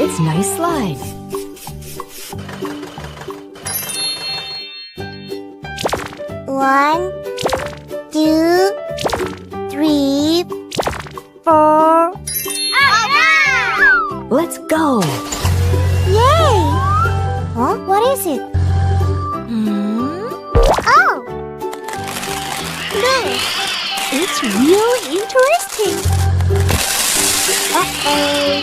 it's nice slide. One, two, three, four. Let's go. Yay! Huh? What is it? Oh! Look! It's really interesting. Uh-oh.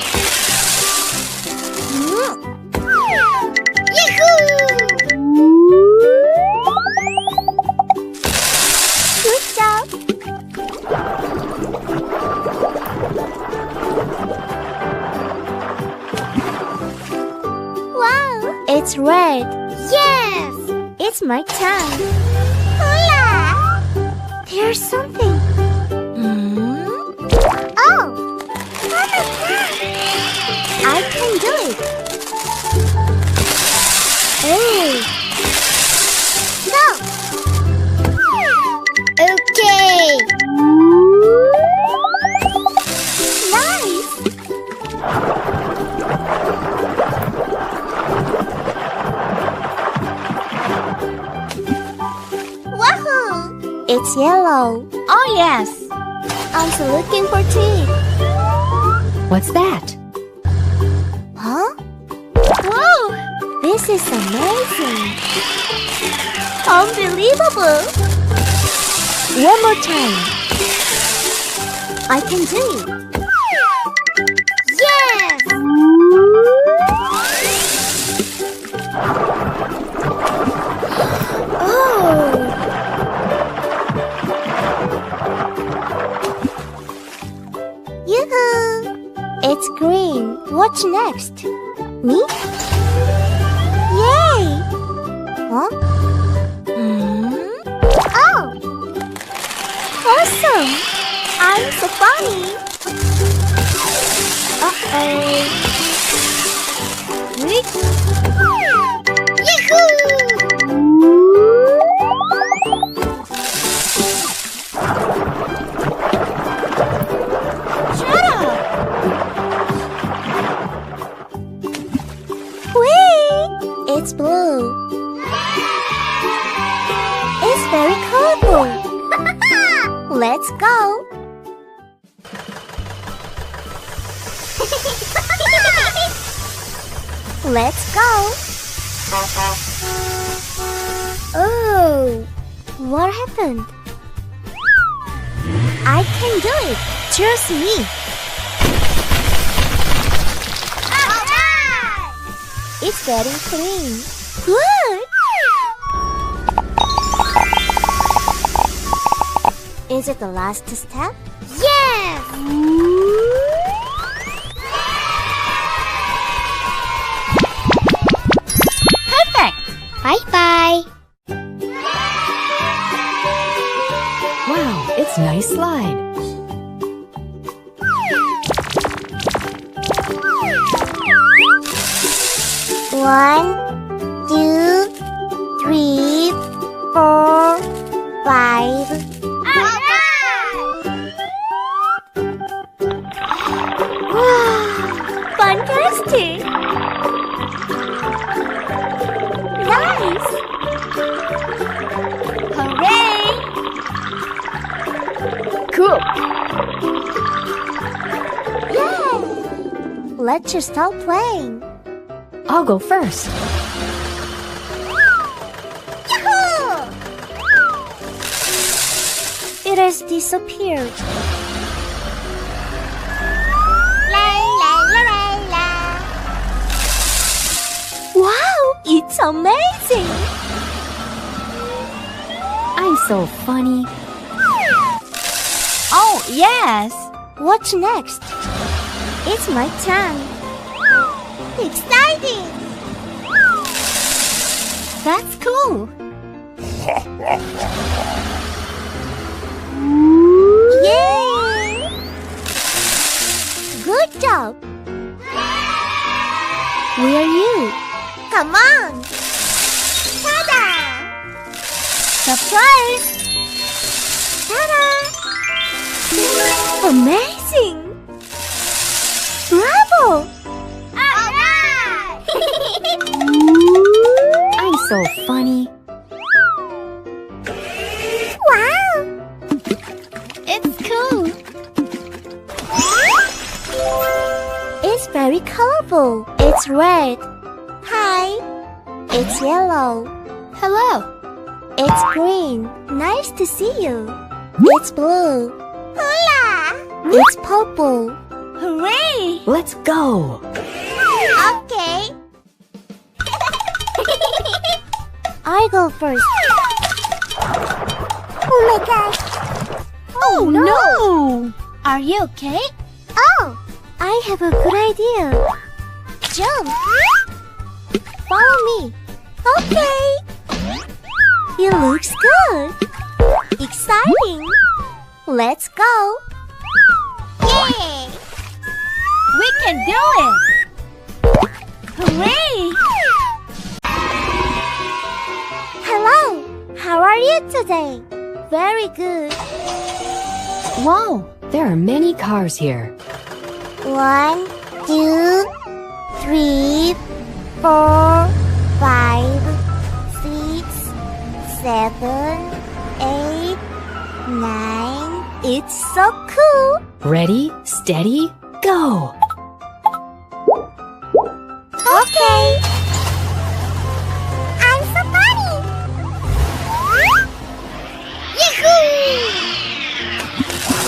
Yahoo! Good job. Wow, it's red. Yes! It's my turn. Hola! There's something. Oh! I can do it. Hey! Go! Okay! Nice! Wahoo! It's yellow. Oh, yes. I'm still looking for teeth. What's that? Huh? Whoa! This is amazing! Unbelievable! One more time. I can do it. Yes! Oh! Yoo-hoo! It's green. What's next? Me? Yay! Huh? Oh! Awesome! I'm so funny! Uh-oh! Yahoo! Shut up! Whee! It's blue. It's very colorful. Let's go. Let's go. Oh, what happened? I can do it. Trust me. It's getting clean. Good. Is it the last step? Yes! Perfect. Bye-bye. Wow, it's nice slide. One, two, three, four, five. Wow, fantastic! Nice! Hooray! Cool. Yay! Let's just start playing. I'll go first. Yahoo! It has disappeared. La la la la la. Wow, it's amazing! I'm so funny. Oh, yes. What's next? It's my turn. Exciting! That's cool. Yay! Good job. Where are you? Come on! Ta-da! Surprise! Ta-da! Amazing! Bravo! very colorful. It's red. Hi. It's yellow. Hello. It's green. Nice to see you. It's blue. Hola. It's purple. Hooray! Let's go. Okay. I go first. Oh my gosh. Oh no! Are you okay? Oh, I have a good idea. Jump. Follow me. Okay. It looks good. Exciting. Let's go. Yay! We can do it! Hooray! Hello. How are you today? Very good. Wow, there are many cars here. 1, 2, 3, 4, 5, 6, 7, 8, 9. It's so cool. Ready, steady, go. Okay. I'm so funny. Yahoo!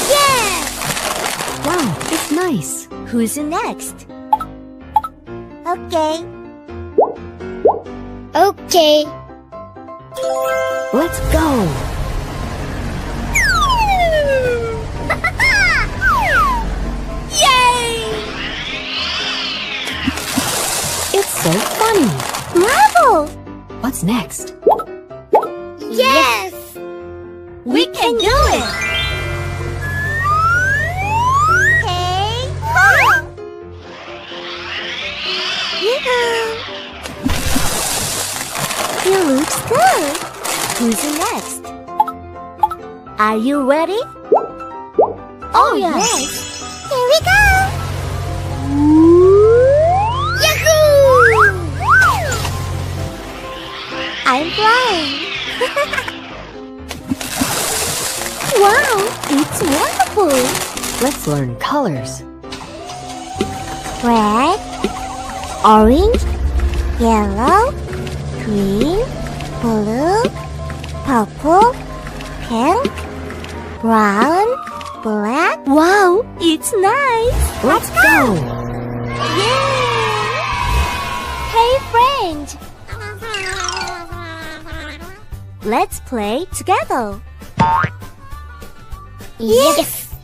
Yeah! Wow, it's nice. Who's next? Okay. Okay. Let's go. Yay! It's so funny. Bravo! What's next? Yes! We can do it! Okay, go! Yoo-hoo! It looks good. Who's next? Are you ready? Oh, yes. Here we go! Yahoo! I'm flying! Wow, it's wonderful! Let's learn colors. Red, orange, yellow, green, blue, purple, pink, brown, black. Wow, it's nice! Let's go. Yay! Hey, friend! Let's play together. Yes!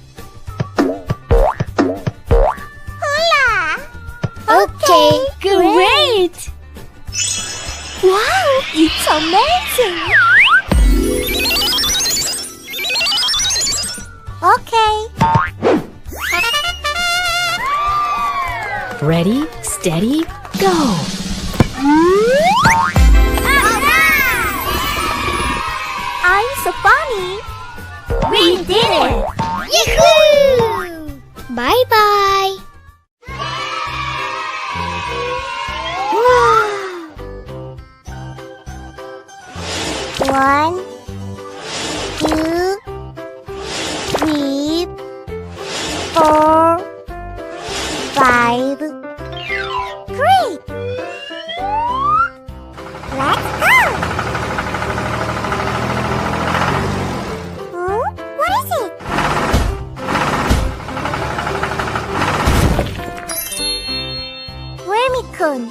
Hola! Okay, Great! Wow, it's amazing! Okay. Ready, steady, go. I'm so funny! We did it! Yahoo! Bye-bye! Wow! 1, 2, 3, 4, 5. Great! Let's go! What is it? Vermicon.